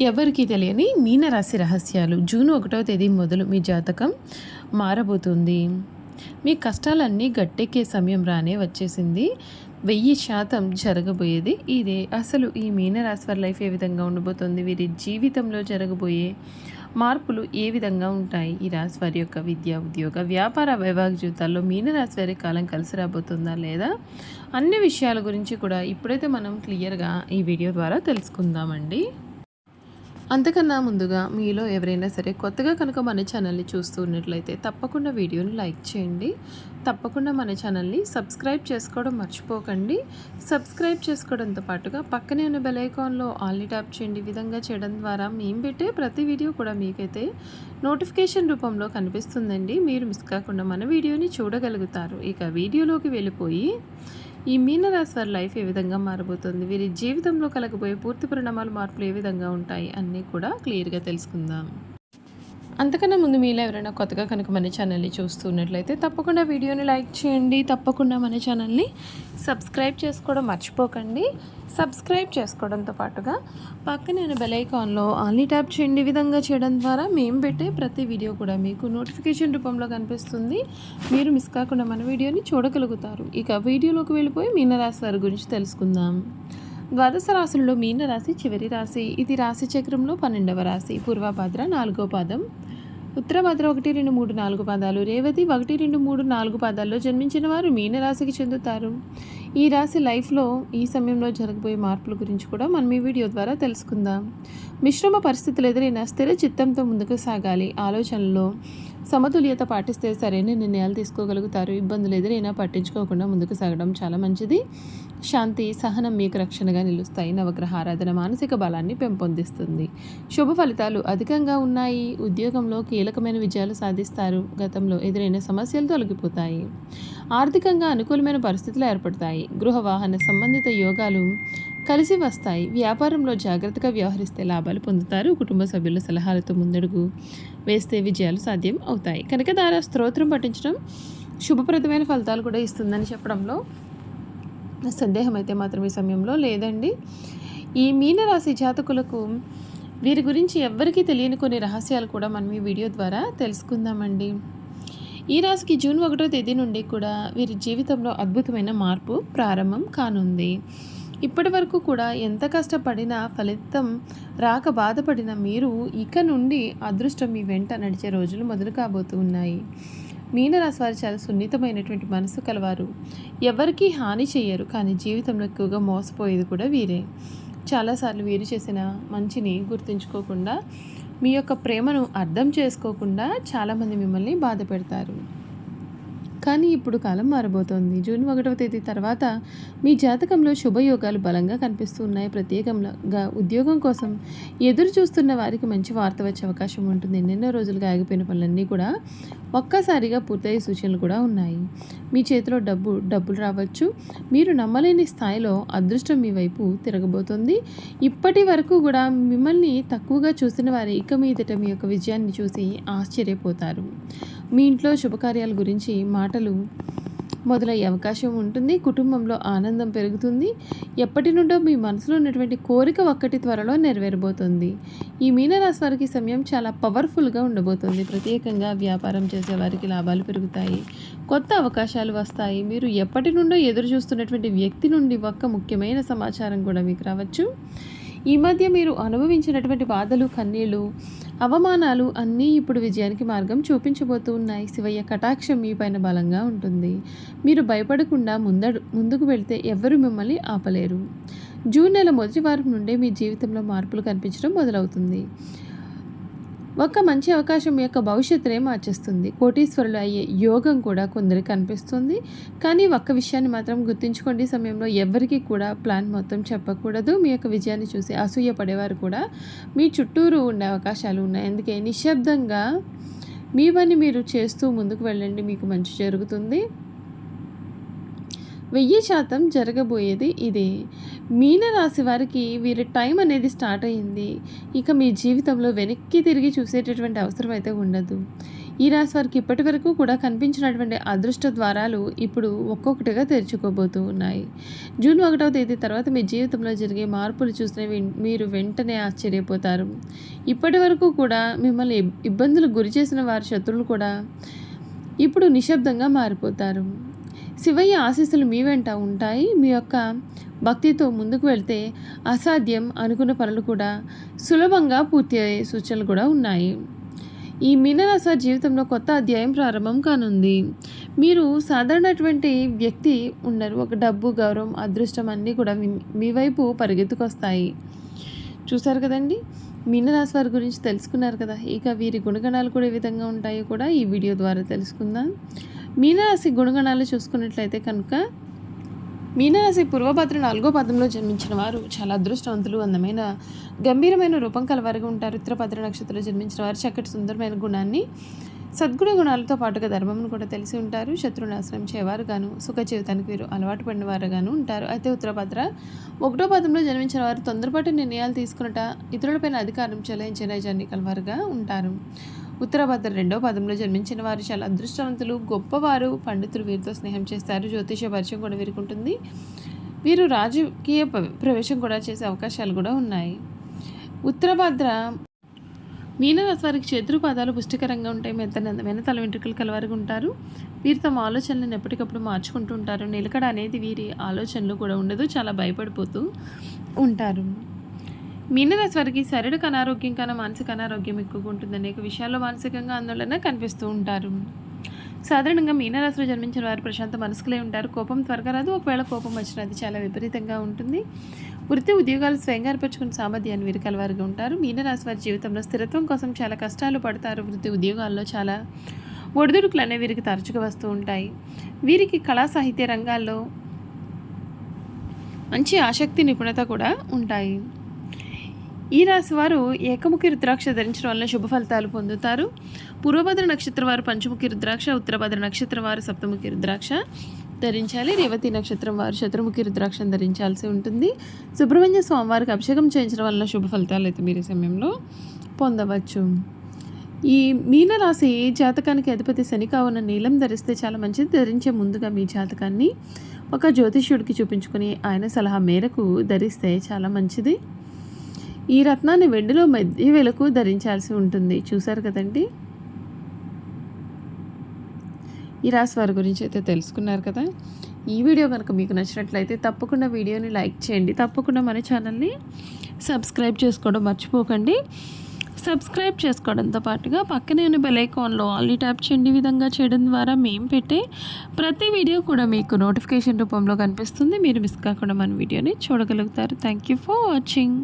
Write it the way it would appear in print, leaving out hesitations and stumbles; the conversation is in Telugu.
ఎవరికీ తెలియని మీనరాశి రహస్యాలు జూన్ 1వ తేదీ మొదలు మీ జాతకం మారబోతుంది. మీ కష్టాలన్నీ గట్టెక్కే సమయం రానే వచ్చేసింది. 1000% జరగబోయేది ఇదే. అసలు ఈ మీనరాశి వారి లైఫ్ ఏ విధంగా ఉండబోతుంది, వీరి జీవితంలో జరగబోయే మార్పులు ఏ విధంగా ఉంటాయి, ఈ రాశి వారి యొక్క విద్య, ఉద్యోగ, వ్యాపార, వైవాహిక జీవితాల్లో మీనరాశి వారి కాలం కలిసి రాబోతుందా లేదా అన్ని విషయాల గురించి కూడా ఇప్పుడైతే మనం క్లియర్గా ఈ వీడియో ద్వారా తెలుసుకుందామండి. అంతకన్నా ముందుగా మీలో ఎవరైనా సరే కొత్తగా కనుక మన ఛానల్ని చూస్తూ ఉన్నట్లయితే తప్పకుండా వీడియోని లైక్ చేయండి. తప్పకుండా మన ఛానల్ని సబ్స్క్రైబ్ చేసుకోవడం మర్చిపోకండి. సబ్స్క్రైబ్ చేసుకోవడంతో పాటుగా పక్కనే ఉన్న బెల్ ఐకాన్లో ఆల్ని ట్యాప్ చేయండి. ఈ విధంగా చేయడం ద్వారా మేము పెట్టే ప్రతి వీడియో కూడా మీకైతే నోటిఫికేషన్ రూపంలో కనిపిస్తుందండి. మీరు మిస్ కాకుండా మన వీడియోని చూడగలుగుతారు. ఇక వీడియోలోకి వెళ్ళిపోయి ఈ మీనరాశి వారి లైఫ్ ఏ విధంగా మారబోతుంది, వీరి జీవితంలో కలగబోయే పూర్తి పరిణామాలు, మార్పులు ఏ విధంగా ఉంటాయి అన్నీ కూడా క్లియర్గా తెలుసుకుందాం. అంతకన్నా ముందు మీలో ఎవరైనా కొత్తగా కనుక మన ఛానల్ని చూస్తున్నట్లయితే తప్పకుండా వీడియోని లైక్ చేయండి. తప్పకుండా మన ఛానల్ని సబ్స్క్రైబ్ చేసుకోవడం మర్చిపోకండి. సబ్స్క్రైబ్ చేసుకోవడంతో పాటుగా పక్కనే బెల్ ఐకాన్లో ఆల్ని ట్యాప్ చేయండి. ఈ విధంగా చేయడం ద్వారా మేము పెట్టే ప్రతి వీడియో కూడా మీకు నోటిఫికేషన్ రూపంలో కనిపిస్తుంది. మీరు మిస్ కాకుండా మన వీడియోని చూడగలుగుతారు. ఇక వీడియోలోకి వెళ్ళిపోయి మీనరాశి వారి గురించి తెలుసుకుందాం. ద్వాదశ రాశుల్లో మీనరాశి చివరి రాశి. ఇది రాశి చక్రంలో 12వ రాశి. పూర్వభద్ర 4వ పాదం, ఉత్తరభద్ర 1, 2, 3, 4 పాదాలు, రేవతి 1, 2, 3, 4 పాదాల్లో జన్మించిన వారు మీనరాశికి చెందుతారు. ఈ రాశి లైఫ్లో ఈ సమయంలో జరగబోయే మార్పుల గురించి కూడా మనం ఈ వీడియో ద్వారా తెలుసుకుందాం. మిశ్రమ పరిస్థితులు ఎదురైనా స్థిర చిత్తంతో ముందుకు సాగాలి. ఆలోచనలో సమతుల్యత పాటిస్తే సరైన నిర్ణయాలు తీసుకోగలుగుతారు. ఇబ్బందులు ఎదురైనా పట్టించుకోకుండా ముందుకు సాగడం చాలా మంచిది. శాంతి, సహనం మీకు రక్షణగా నిలుస్తాయి. నవగ్రహ ఆరాధన మానసిక బలాన్ని పెంపొందిస్తుంది. శుభ ఫలితాలు అధికంగా ఉన్నాయి. ఉద్యోగంలో కీలకమైన విజయాలు సాధిస్తారు. గతంలో ఎదురైన సమస్యలు తొలగిపోతాయి. ఆర్థికంగా అనుకూలమైన పరిస్థితులు ఏర్పడతాయి. గృహ వాహన సంబంధిత యోగాలు కలిసి వస్తాయి. వ్యాపారంలో జాగ్రత్తగా వ్యవహరిస్తే లాభాలు పొందుతారు. కుటుంబ సభ్యుల సలహాలతో ముందడుగు వేస్తే విజయాలు సాధ్యం అవుతాయి. కనకదార స్తోత్రం పఠించడం శుభప్రదమైన ఫలితాలు కూడా ఇస్తుందని చెప్పడంలో సందేహం అయితే మాత్రం ఈ సమయంలో లేదండి. ఈ మీనరాశి జాతకులకు వీరి గురించి ఎవ్వరికీ తెలియని కొన్ని రహస్యాలు కూడా మనం ఈ వీడియో ద్వారా తెలుసుకుందామండి. ఈ రాశికి జూన్ 1వ తేదీ నుండి కూడా వీరి జీవితంలో అద్భుతమైన మార్పు ప్రారంభం కానుంది. ఇప్పటి వరకు కూడా ఎంత కష్టపడినా ఫలితం రాక బాధపడిన మీరు ఇక నుండి అదృష్టం మీ వెంట నడిచే రోజులు మొదలు కాబోతూ ఉన్నాయి. మీనరాశి వారు చాలా సున్నితమైనటువంటి మనసు కలవారు. ఎవరికీ హాని చేయరు, కానీ జీవితంలో ఎక్కువగా మోసపోయేది కూడా వీరే. చాలాసార్లు వీరు చేసిన మంచిని గుర్తుంచుకోకుండా, మీ యొక్క ప్రేమను అర్థం చేసుకోకుండా చాలామంది మిమ్మల్ని బాధ పెడతారు. కానీ ఇప్పుడు కాలం మారబోతోంది. జూన్ 1వ తేదీ తర్వాత మీ జాతకంలో శుభయోగాలు బలంగా కనిపిస్తున్నాయి. ప్రత్యేకంగా ఉద్యోగం కోసం ఎదురు చూస్తున్న వారికి మంచి వార్త వచ్చే అవకాశం ఉంటుంది. ఎన్నెన్నో రోజులుగా ఆగిపోయిన పనులన్నీ కూడా ఒక్కసారిగా పూర్తయ్యే సూచనలు కూడా ఉన్నాయి. మీ చేతిలో డబ్బులు రావచ్చు. మీరు నమ్మలేని స్థాయిలో అదృష్టం మీ వైపు తిరగబోతోంది. ఇప్పటి వరకు కూడా మిమ్మల్ని తక్కువగా చూసిన వారు ఇక మీదట మీ యొక్క విజయాన్ని చూసి ఆశ్చర్యపోతారు. మీ ఇంట్లో శుభకార్యాల గురించి మాటలు మొదలయ్యే అవకాశం ఉంటుంది. కుటుంబంలో ఆనందం పెరుగుతుంది. ఎప్పటి నుండో మీ మనసులో ఉన్నటువంటి కోరిక ఒక్కటి త్వరలో నెరవేరబోతుంది. ఈ మీనరాశి వారికి సమయం చాలా పవర్ఫుల్గా ఉండబోతుంది. ప్రత్యేకంగా వ్యాపారం చేసే వారికి లాభాలు పెరుగుతాయి. కొత్త అవకాశాలు వస్తాయి. మీరు ఎప్పటి నుండో ఎదురు చూస్తున్నటువంటి వ్యక్తి నుండి ఒక్క ముఖ్యమైన సమాచారం కూడా మీకు రావచ్చు. ఈ మధ్య మీరు అనుభవించినటువంటి బాధలు, కన్నీళ్ళు, అవమానాలు అన్నీ ఇప్పుడు విజయానికి మార్గం చూపించబోతూ ఉన్నాయి. శివయ్య కటాక్షం మీ పైన బలంగా ఉంటుంది. మీరు భయపడకుండా ముందుకు వెళ్తే ఎవ్వరూ మిమ్మల్ని ఆపలేరు. జూన్ నెల మొదటి వారం నుండే మీ జీవితంలో మార్పులు కనిపించడం మొదలవుతుంది. ఒక మంచి అవకాశం మీ యొక్క భవిష్యత్తునే మార్చేస్తుంది. కోటీశ్వరులు అయ్యే యోగం కూడా కొందరికి కనిపిస్తుంది. కానీ ఒక్క విషయాన్ని మాత్రం గుర్తుంచుకోండి, సమయంలో ఎవరికి కూడా ప్లాన్ మొత్తం చెప్పకూడదు. మీ యొక్క విజయాన్ని చూసి అసూయ పడేవారు కూడా మీ చుట్టూరు ఉండే అవకాశాలు ఉన్నాయి. అందుకే నిశ్శబ్దంగా మీ పని మీరు చేస్తూ ముందుకు వెళ్ళండి, మీకు మంచి జరుగుతుంది. 1000% జరగబోయేది ఇదే. మీనరాశి వారికి వీరి టైం అనేది స్టార్ట్ అయ్యింది. ఇక మీ జీవితంలో వెనక్కి తిరిగి చూసేటటువంటి అవసరం అయితే ఉండదు. ఈ రాశి వారికి ఇప్పటి వరకు కూడా కనిపించినటువంటి అదృష్ట ద్వారాలు ఇప్పుడు ఒక్కొక్కటిగా తెరుచుకోబోతూ ఉన్నాయి. జూన్ 1వ తేదీ తర్వాత మీ జీవితంలో జరిగే మార్పులు చూసిన మీరు వెంటనే ఆశ్చర్యపోతారు. ఇప్పటి వరకు కూడా మిమ్మల్ని ఇబ్బందులకు గురి చేసిన వారి శత్రువులు కూడా ఇప్పుడు నిశ్శబ్దంగా మారిపోతారు. శివయ్య ఆశీస్సులు మీ వెంట ఉంటాయి. మీ యొక్క భక్తితో ముందుకు వెళ్తే అసాధ్యం అనుకున్న పనులు కూడా సులభంగా పూర్తి అయ్యే సూచనలు కూడా ఉన్నాయి. ఈ మీనరాశి వారి జీవితంలో కొత్త అధ్యాయం ప్రారంభం కానుంది. మీరు సాధారణటువంటి వ్యక్తి ఉండరు. ఒక డబ్బు, గౌరవం, అదృష్టం అన్నీ కూడా మీ వైపు పరిగెత్తుకొస్తాయి. చూసారు కదండి, మీనరాశి వారి గురించి తెలుసుకున్నారు కదా. ఇక వీరి గుణగణాలు కూడా ఏ విధంగా ఉంటాయో కూడా ఈ వీడియో ద్వారా తెలుసుకుందాం. మీనరాశి గుణగణాలు చూసుకున్నట్లయితే కనుక మీనరాశి పూర్వభద్ర 4వ పాదంలో జన్మించిన వారు చాలా అదృష్టవంతులు, అందమైన గంభీరమైన రూపం కలవారుగా ఉంటారు. ఉత్తరభద్ర నక్షత్రంలో జన్మించిన వారు చక్కటి సుందరమైన గుణాన్ని, సద్గుణ గుణాలతో పాటుగా ధర్మమును కూడా తెలిసి ఉంటారు. శత్రునాశనం చేయవారుగాను, సుఖ జీవితానికి వీరు అలవాటు పడిన వారుగాను ఉంటారు. అయితే ఉత్తరభద్ర 1వ పాదంలో జన్మించిన వారు తొందరపాటు నిర్ణయాలు తీసుకున్నట, ఇతరులపైన అధికారం చెలాయించే నైజాన్ని కలవారుగా ఉంటారు. ఉత్తరభద్ర 2వ పాదంలో జన్మించిన వారు చాలా అదృష్టవంతులు, గొప్పవారు, పండితులు, వీరితో స్నేహం చేస్తారు. జ్యోతిష పరిచయం కూడా వీరికి ఉంటుంది. వీరు రాజకీయ ప్రవేశం కూడా చేసే అవకాశాలు కూడా ఉన్నాయి. ఉత్తరభద్ర మీనరాశి వారికి చేతులు, పాదాలు పుష్టికరంగా ఉంటాయి. మెత్తని అందమైన తల వెంట్రుకలు కలవారుగా ఉంటారు. వీరు తమ ఆలోచనలను ఎప్పటికప్పుడు మార్చుకుంటూ ఉంటారు. నిలకడ అనేది వీరి ఆలోచనలు కూడా ఉండదు. చాలా భయపడిపోతూ ఉంటారు. మీనరాశి వారికి శారీరక అనారోగ్యం కన్నా మానసిక అనారోగ్యం ఎక్కువగా ఉంటుంది. అనేక విషయాల్లో మానసికంగా ఆందోళన కనిపిస్తూ ఉంటారు. సాధారణంగా మీనరాశిలో జన్మించిన వారు ప్రశాంత మనసుకులే ఉంటారు. కోపం త్వరగా రాదు. ఒకవేళ కోపం వచ్చినా అది చాలా విపరీతంగా ఉంటుంది. వృత్తి ఉద్యోగాలు స్వయంగా ఏర్పరచుకునే సామర్థ్యాన్ని వీరు కలవారుగా ఉంటారు. మీనరాశి వారి జీవితంలో స్థిరత్వం కోసం చాలా కష్టాలు పడతారు. వృత్తి ఉద్యోగాల్లో చాలా ఒడిదుడుకులు అనేవి వీరికి తరచుగా వస్తూ ఉంటాయి. వీరికి కళా సాహిత్య రంగాల్లో మంచి ఆసక్తి, నిపుణత కూడా ఉంటాయి. ఈ రాశి వారు ఏకముఖి రుద్రాక్ష ధరించడం వల్ల శుభ ఫలితాలు పొందుతారు. పూర్వభద్ర నక్షత్రం వారు పంచముఖి రుద్రాక్ష, ఉత్తరభద్ర నక్షత్రం వారు సప్తముఖి రుద్రాక్ష ధరించాలి. రేవతి నక్షత్రం వారు చతుర్ముఖి రుద్రాక్షను ధరించాల్సి ఉంటుంది. సుబ్రహ్మణ్య స్వామి వారికి అభిషేకం చేయించడం వల్ల శుభ ఫలితాలు అయితే మీరు ఈ సమయంలో పొందవచ్చు. ఈ మీనరాశి జాతకానికి అధిపతి శని కావున నీలం ధరిస్తే చాలా మంచిది. ధరించే ముందుగా మీ జాతకాన్ని ఒక జ్యోతిష్యుడికి చూపించుకొని ఆయన సలహా మేరకు ధరిస్తే చాలా మంచిది. ఈ రత్నాన్ని వెండిలో మధ్య వేలకు ధరించాల్సి ఉంటుంది. చూసారు కదండి, ఈ రాశి వారి గురించి అయితే తెలుసుకున్నారు కదా. ఈ వీడియో కనుక మీకు నచ్చినట్లయితే తప్పకుండా వీడియోని లైక్ చేయండి. తప్పకుండా మన ఛానల్ని సబ్స్క్రైబ్ చేసుకోవడం మర్చిపోకండి. సబ్స్క్రైబ్ చేసుకోవడంతో పాటుగా పక్కనే ఉన్న బెల్ ఐకాన్లో ఆల్ని ట్యాప్ చేయండి. ఈ విధంగా చేయడం ద్వారా మేము పెట్టే ప్రతి వీడియో కూడా మీకు నోటిఫికేషన్ రూపంలో కనిపిస్తుంది. మీరు మిస్ కాకుండా మన వీడియోని చూడగలుగుతారు. Thank you for watching.